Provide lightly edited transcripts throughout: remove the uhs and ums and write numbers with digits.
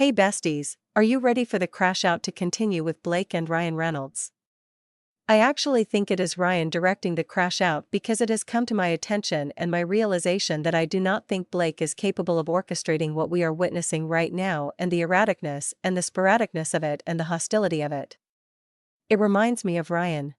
Hey besties, are you ready for the crash out to continue with Blake and Ryan Reynolds? I actually think it is Ryan directing the crash out because it has come to my attention and my realization that I do not think Blake is capable of orchestrating what we are witnessing right now and the erraticness and the sporadicness of it and the hostility of it. It reminds me of Ryan.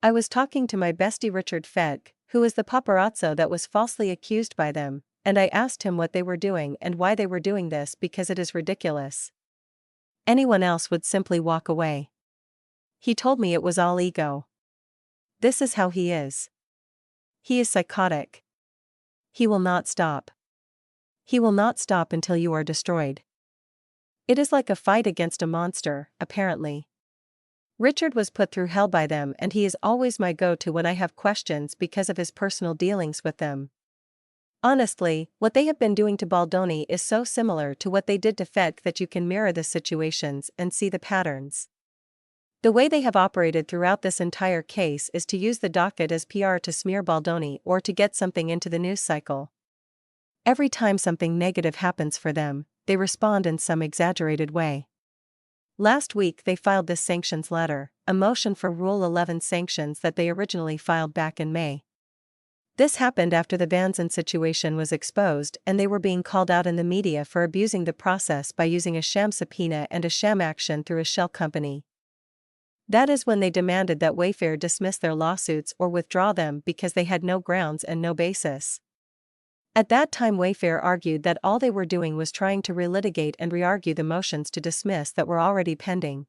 I was talking to my bestie Richard Fedk, who is the paparazzo that was falsely accused by them, and I asked him what they were doing and why they were doing this because it is ridiculous. Anyone else would simply walk away. He told me it was all ego. This is how he is. He is psychotic. He will not stop. He will not stop until you are destroyed. It is like a fight against a monster, apparently. Richard was put through hell by them and he is always my go-to when I have questions because of his personal dealings with them. Honestly, what they have been doing to Baldoni is so similar to what they did to Fedk that you can mirror the situations and see the patterns. The way they have operated throughout this entire case is to use the docket as PR to smear Baldoni or to get something into the news cycle. Every time something negative happens for them, they respond in some exaggerated way. Last week they filed this sanctions letter, a motion for Rule 11 sanctions that they originally filed back in May. This happened after the Van Zandt situation was exposed and they were being called out in the media for abusing the process by using a sham subpoena and a sham action through a shell company. That is when they demanded that Wayfair dismiss their lawsuits or withdraw them because they had no grounds and no basis. At that time Wayfair argued that all they were doing was trying to relitigate and re-argue the motions to dismiss that were already pending.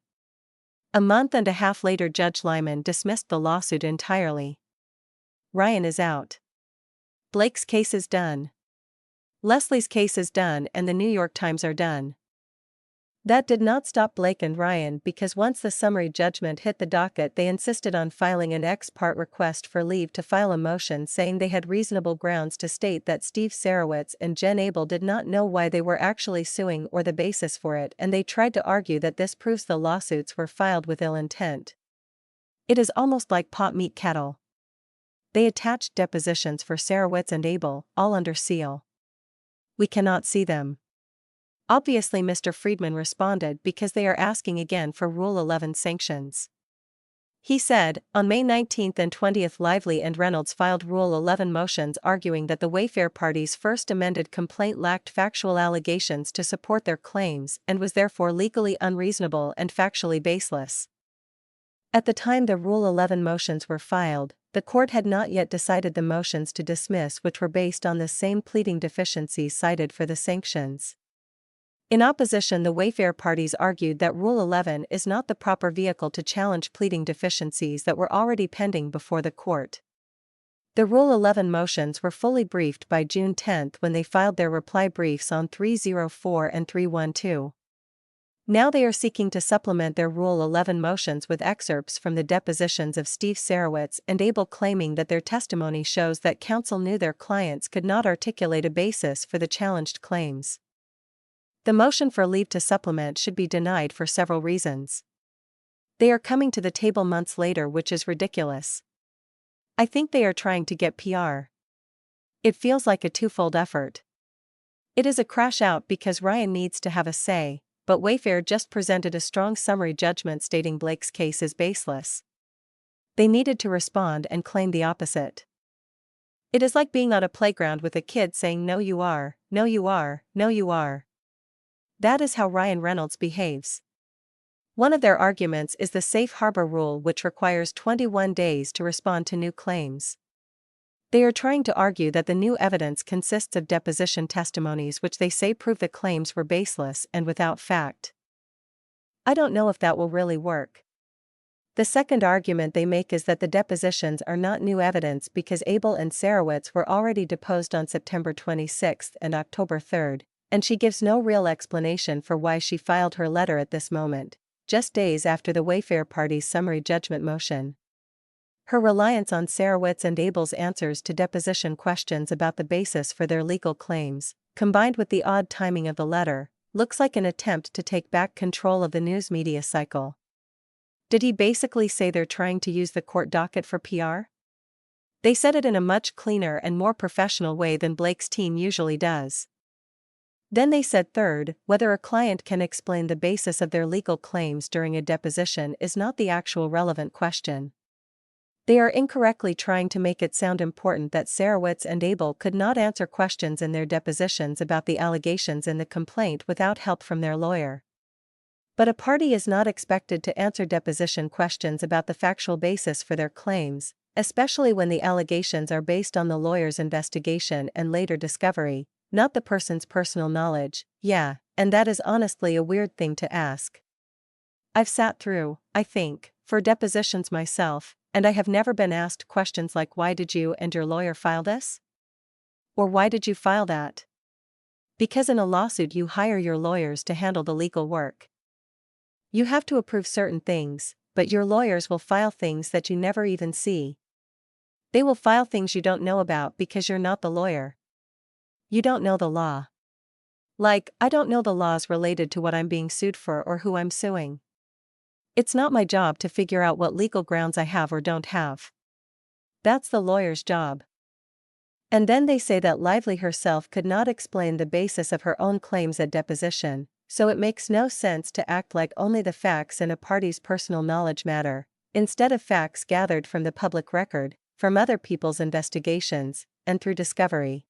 A month and a half later Judge Lyman dismissed the lawsuit entirely. Ryan is out. Blake's case is done. Leslie's case is done and the New York Times are done. That did not stop Blake and Ryan because once the summary judgment hit the docket they insisted on filing an ex parte request for leave to file a motion saying they had reasonable grounds to state that Steve Sarowitz and Jen Abel did not know why they were actually suing or the basis for it, and they tried to argue that this proves the lawsuits were filed with ill intent. It is almost like pot meet kettle. They attached depositions for Sarowitz and Abel, all under seal. We cannot see them. Obviously Mr. Friedman responded because they are asking again for Rule 11 sanctions. He said, on May 19 and 20 Lively and Reynolds filed Rule 11 motions arguing that the Wayfair parties' first amended complaint lacked factual allegations to support their claims and was therefore legally unreasonable and factually baseless. At the time the Rule 11 motions were filed, the court had not yet decided the motions to dismiss which were based on the same pleading deficiencies cited for the sanctions. In opposition, the Wayfair parties argued that Rule 11 is not the proper vehicle to challenge pleading deficiencies that were already pending before the court. The Rule 11 motions were fully briefed by June 10 when they filed their reply briefs on 304 and 312. Now they are seeking to supplement their Rule 11 motions with excerpts from the depositions of Steve Sarowitz and Abel, claiming that their testimony shows that counsel knew their clients could not articulate a basis for the challenged claims. The motion for leave to supplement should be denied for several reasons. They are coming to the table months later, which is ridiculous. I think they are trying to get PR. It feels like a twofold effort. It is a crash out because Ryan needs to have a say, but Wayfair just presented a strong summary judgment stating Blake's case is baseless. They needed to respond and claim the opposite. It is like being on a playground with a kid saying no you are, no you are, no you are. That is how Ryan Reynolds behaves. One of their arguments is the safe harbor rule, which requires 21 days to respond to new claims. They are trying to argue that the new evidence consists of deposition testimonies which they say prove the claims were baseless and without fact. I don't know if that will really work. The second argument they make is that the depositions are not new evidence because Abel and Sarowitz were already deposed on September 26 and October 3, and she gives no real explanation for why she filed her letter at this moment, just days after the Wayfair party's summary judgment motion. Her reliance on Sarowitz and Abel's answers to deposition questions about the basis for their legal claims, combined with the odd timing of the letter, looks like an attempt to take back control of the news media cycle. Did he basically say they're trying to use the court docket for PR? They said it in a much cleaner and more professional way than Blake's team usually does. Then they said third, whether a client can explain the basis of their legal claims during a deposition is not the actual relevant question. They are incorrectly trying to make it sound important that Sarowitz and Abel could not answer questions in their depositions about the allegations in the complaint without help from their lawyer. But a party is not expected to answer deposition questions about the factual basis for their claims, especially when the allegations are based on the lawyer's investigation and later discovery, not the person's personal knowledge. Yeah, and that is honestly a weird thing to ask. I've sat through, I think, 4 depositions myself, and I have never been asked questions like why did you and your lawyer file this? Or why did you file that? Because in a lawsuit you hire your lawyers to handle the legal work. You have to approve certain things, but your lawyers will file things that you never even see. They will file things you don't know about because you're not the lawyer. You don't know the law. Like, I don't know the laws related to what I'm being sued for or who I'm suing. It's not my job to figure out what legal grounds I have or don't have. That's the lawyer's job. And then they say that Lively herself could not explain the basis of her own claims at deposition, so it makes no sense to act like only the facts in a party's personal knowledge matter, instead of facts gathered from the public record, from other people's investigations, and through discovery.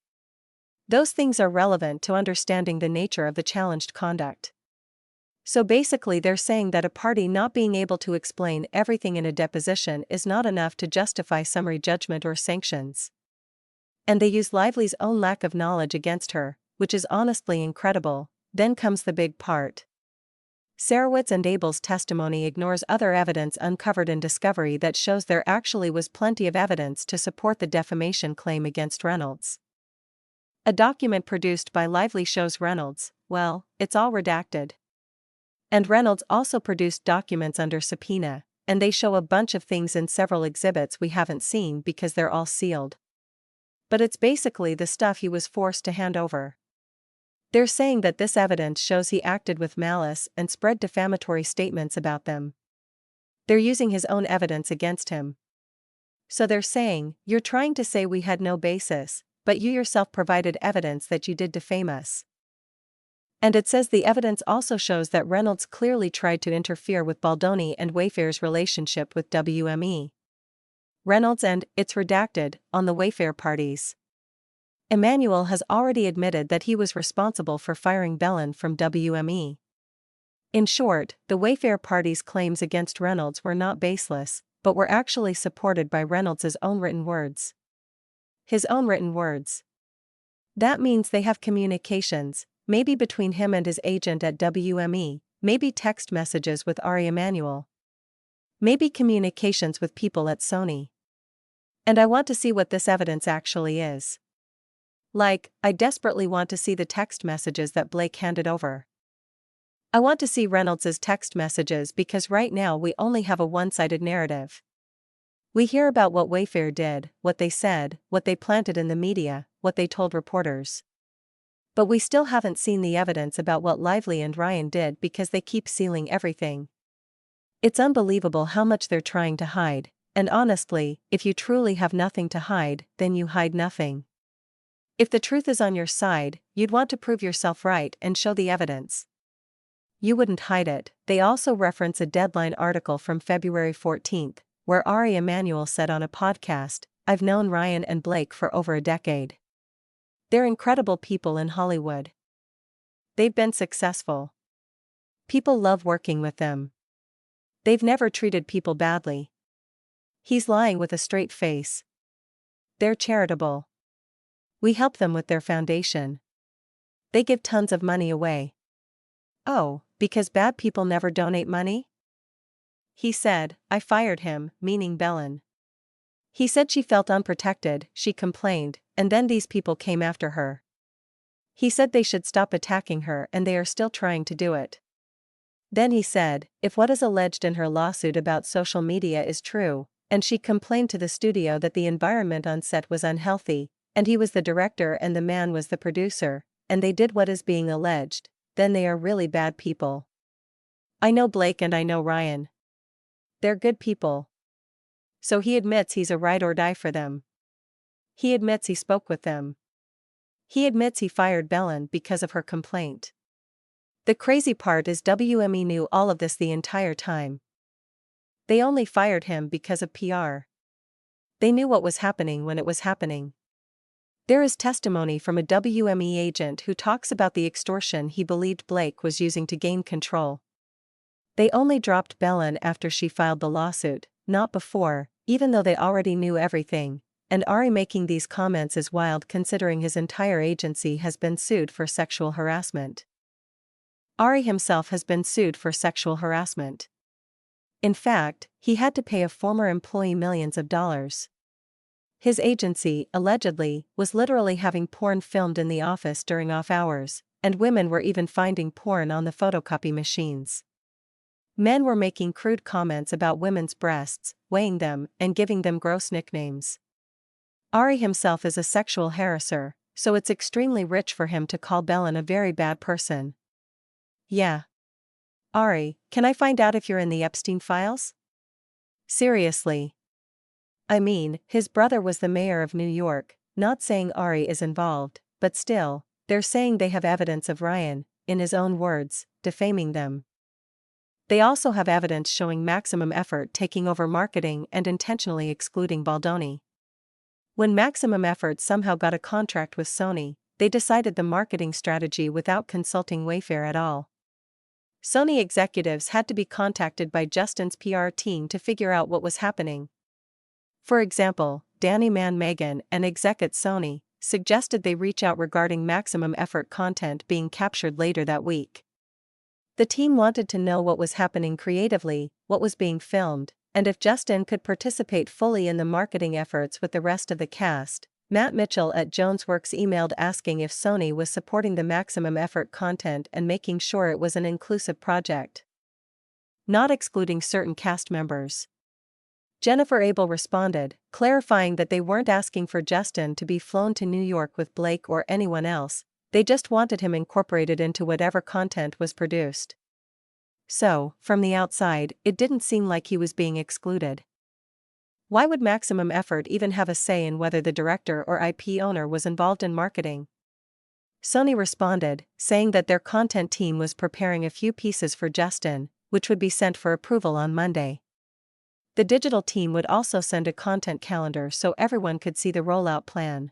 Those things are relevant to understanding the nature of the challenged conduct. So basically they're saying that a party not being able to explain everything in a deposition is not enough to justify summary judgment or sanctions. And they use Lively's own lack of knowledge against her, which is honestly incredible. Then comes the big part. Sarowitz and Abel's testimony ignores other evidence uncovered in discovery that shows there actually was plenty of evidence to support the defamation claim against Reynolds. A document produced by Lively shows Reynolds, well, it's all redacted. And Reynolds also produced documents under subpoena, and they show a bunch of things in several exhibits we haven't seen because they're all sealed. But it's basically the stuff he was forced to hand over. They're saying that this evidence shows he acted with malice and spread defamatory statements about them. They're using his own evidence against him. So they're saying, you're trying to say we had no basis, but you yourself provided evidence that you did defame us. And it says the evidence also shows that Reynolds clearly tried to interfere with Baldoni and Wayfair's relationship with WME. Reynolds and, it's redacted, on the Wayfair parties. Emmanuel has already admitted that he was responsible for firing Bellin from WME. In short, the Wayfair party's claims against Reynolds were not baseless, but were actually supported by Reynolds' own written words. His own written words. That means they have communications, maybe between him and his agent at WME, maybe text messages with Ari Emanuel. Maybe communications with people at Sony. And I want to see what this evidence actually is. Like, I desperately want to see the text messages that Blake handed over. I want to see Reynolds' text messages because right now we only have a one-sided narrative. We hear about what Wayfair did, what they said, what they planted in the media, what they told reporters. But we still haven't seen the evidence about what Lively and Ryan did because they keep sealing everything. It's unbelievable how much they're trying to hide, and honestly, if you truly have nothing to hide, then you hide nothing. If the truth is on your side, you'd want to prove yourself right and show the evidence. You wouldn't hide it. They also reference a Deadline article from February 14, where Ari Emanuel said on a podcast, "I've known Ryan and Blake for over a decade. They're incredible people in Hollywood. They've been successful. People love working with them. They've never treated people badly." He's lying with a straight face. They're charitable. We help them with their foundation. They give tons of money away. Oh, because bad people never donate money? He said, I fired him, meaning Bellin. He said she felt unprotected, she complained, and then these people came after her. He said they should stop attacking her and they are still trying to do it. Then he said, if what is alleged in her lawsuit about social media is true, and she complained to the studio that the environment on set was unhealthy, and he was the director and the man was the producer, and they did what is being alleged, then they are really bad people. I know Blake and I know Ryan. They're good people. So he admits he's a ride or die for them. He admits he spoke with them. He admits he fired Bellon because of her complaint. The crazy part is WME knew all of this the entire time. They only fired him because of PR. They knew what was happening when it was happening. There is testimony from a WME agent who talks about the extortion he believed Blake was using to gain control. They only dropped Bellon after she filed the lawsuit, not before, even though they already knew everything. And Ari making these comments is wild considering his entire agency has been sued for sexual harassment. Ari himself has been sued for sexual harassment. In fact, he had to pay a former employee millions of dollars. His agency, allegedly, was literally having porn filmed in the office during off hours, and women were even finding porn on the photocopy machines. Men were making crude comments about women's breasts, weighing them, and giving them gross nicknames. Ari himself is a sexual harasser, so it's extremely rich for him to call Bellon a very bad person. Yeah. Ari, can I find out if you're in the Epstein files? Seriously. I mean, his brother was the mayor of New York, not saying Ari is involved, but still, they're saying they have evidence of Ryan, in his own words, defaming them. They also have evidence showing Maximum Effort taking over marketing and intentionally excluding Baldoni. When Maximum Effort somehow got a contract with Sony, they decided the marketing strategy without consulting Wayfair at all. Sony executives had to be contacted by Justin's PR team to figure out what was happening. For example, Danny Megan, an exec at Sony, suggested they reach out regarding Maximum Effort content being captured later that week. The team wanted to know what was happening creatively, what was being filmed, and if Justin could participate fully in the marketing efforts with the rest of the cast. Matt Mitchell at JonesWorks emailed asking if Sony was supporting the Maximum Effort content and making sure it was an inclusive project, not excluding certain cast members. Jennifer Abel responded, clarifying that they weren't asking for Justin to be flown to New York with Blake or anyone else, they just wanted him incorporated into whatever content was produced. So, from the outside, it didn't seem like he was being excluded. Why would Maximum Effort even have a say in whether the director or IP owner was involved in marketing? Sony responded, saying that their content team was preparing a few pieces for Justin, which would be sent for approval on Monday. The digital team would also send a content calendar so everyone could see the rollout plan.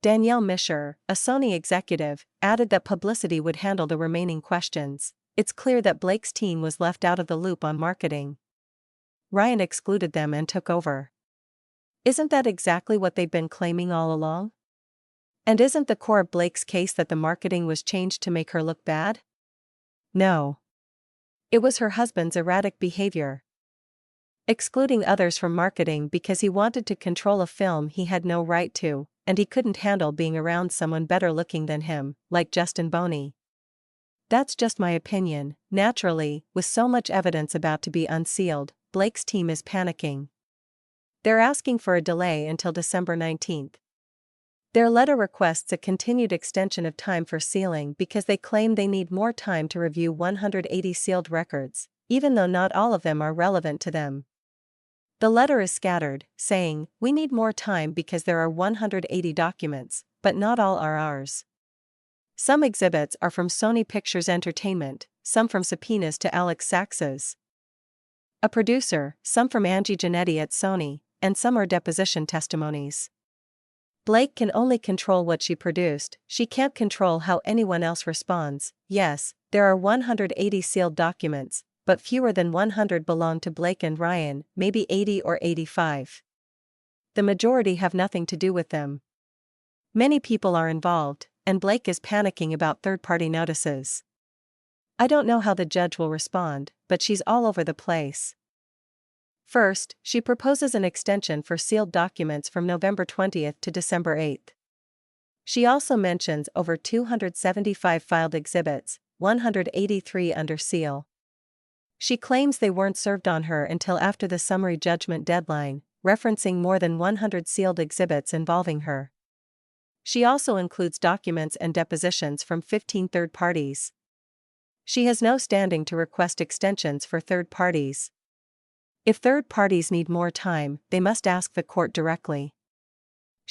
Danielle Misher, a Sony executive, added that publicity would handle the remaining questions. It's clear that Blake's team was left out of the loop on marketing. Ryan excluded them and took over. Isn't that exactly what they've been claiming all along? And isn't the core of Blake's case that the marketing was changed to make her look bad? No. It was her husband's erratic behavior. Excluding others from marketing because he wanted to control a film he had no right to, and he couldn't handle being around someone better looking than him, like Justin Boney. That's just my opinion. Naturally, with so much evidence about to be unsealed, Blake's team is panicking. They're asking for a delay until December 19th. Their letter requests a continued extension of time for sealing because they claim they need more time to review 180 sealed records, even though not all of them are relevant to them. The letter is scattered, saying, "We need more time because there are 180 documents, but not all are ours." Some exhibits are from Sony Pictures Entertainment, some from subpoenas to Alex Saxes, a producer, some from Angie Janetti at Sony, and some are deposition testimonies. Blake can only control what she produced, she can't control how anyone else responds. Yes, there are 180 sealed documents, but fewer than 100 belong to Blake and Ryan, maybe 80 or 85. The majority have nothing to do with them. Many people are involved, and Blake is panicking about third-party notices. I don't know how the judge will respond, but she's all over the place. First, she proposes an extension for sealed documents from November 20th to December 8th. She also mentions over 275 filed exhibits, 183 under seal. She claims they weren't served on her until after the summary judgment deadline, referencing more than 100 sealed exhibits involving her. She also includes documents and depositions from 15 third parties. She has no standing to request extensions for third parties. If third parties need more time, they must ask the court directly.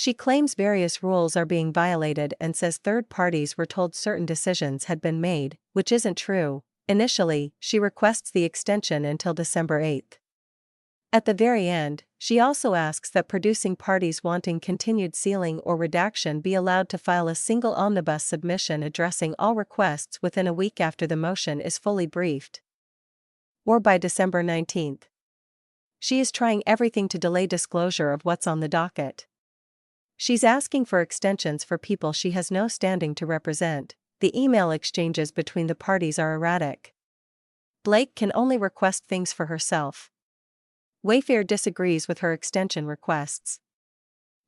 She claims various rules are being violated and says third parties were told certain decisions had been made, which isn't true. Initially, she requests the extension until December 8. At the very end, she also asks that producing parties wanting continued sealing or redaction be allowed to file a single omnibus submission addressing all requests within a week after the motion is fully briefed, or by December 19. She is trying everything to delay disclosure of what's on the docket. She's asking for extensions for people she has no standing to represent. The email exchanges between the parties are erratic. Blake can only request things for herself. Wayfair disagrees with her extension requests.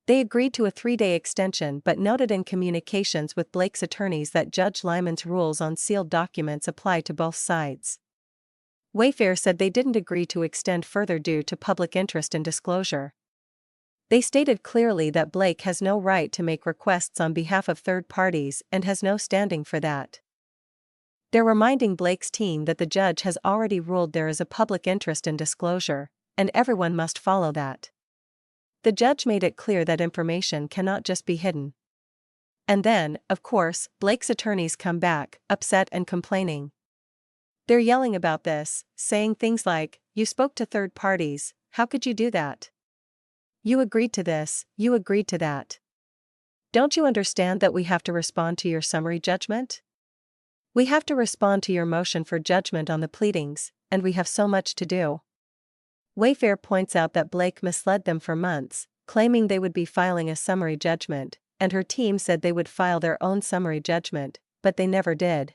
They agreed to a 3-day extension but noted in communications with Blake's attorneys that Judge Lyman's rules on sealed documents apply to both sides. Wayfair said they didn't agree to extend further due to public interest in disclosure. They stated clearly that Blake has no right to make requests on behalf of third parties and has no standing for that. They're reminding Blake's team that the judge has already ruled there is a public interest in disclosure, and everyone must follow that. The judge made it clear that information cannot just be hidden. And then, of course, Blake's attorneys come back, upset and complaining. They're yelling about this, saying things like, "You spoke to third parties, how could you do that? You agreed to this, you agreed to that. Don't you understand that we have to respond to your summary judgment? We have to respond to your motion for judgment on the pleadings, and we have so much to do." Wayfair points out that Blake misled them for months, claiming they would be filing a summary judgment, and her team said they would file their own summary judgment, but they never did.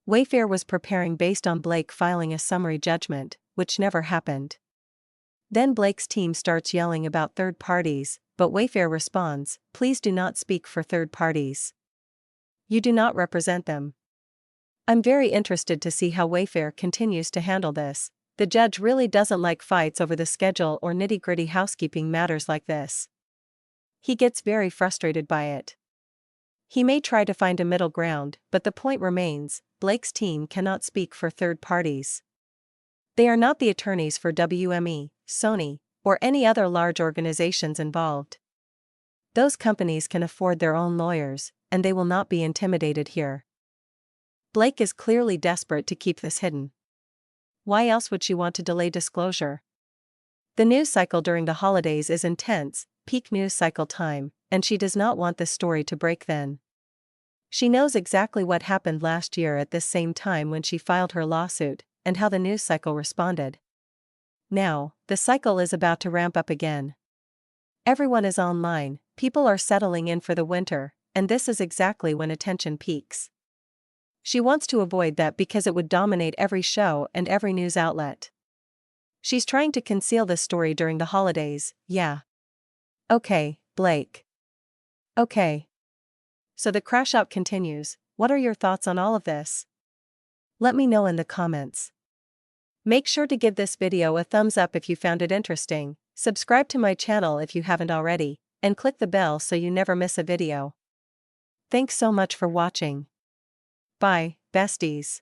Wayfair was preparing based on Blake filing a summary judgment, which never happened. Then Blake's team starts yelling about third parties, but Wayfair responds, "Please do not speak for third parties. You do not represent them." I'm very interested to see how Wayfair continues to handle this. The judge really doesn't like fights over the schedule or nitty-gritty housekeeping matters like this. He gets very frustrated by it. He may try to find a middle ground, but the point remains, Blake's team cannot speak for third parties. They are not the attorneys for WME, Sony, or any other large organizations involved. Those companies can afford their own lawyers, and they will not be intimidated here. Blake is clearly desperate to keep this hidden. Why else would she want to delay disclosure? The news cycle during the holidays is intense, peak news cycle time, and she does not want this story to break then. She knows exactly what happened last year at this same time when she filed her lawsuit, and how the news cycle responded. Now, the cycle is about to ramp up again. Everyone is online, people are settling in for the winter, and this is exactly when attention peaks. She wants to avoid that because it would dominate every show and every news outlet. She's trying to conceal this story during the holidays, yeah. Okay, Blake. Okay. So the crash out continues. What are your thoughts on all of this? Let me know in the comments. Make sure to give this video a thumbs up if you found it interesting, subscribe to my channel if you haven't already, and click the bell so you never miss a video. Thanks so much for watching. Bye, besties.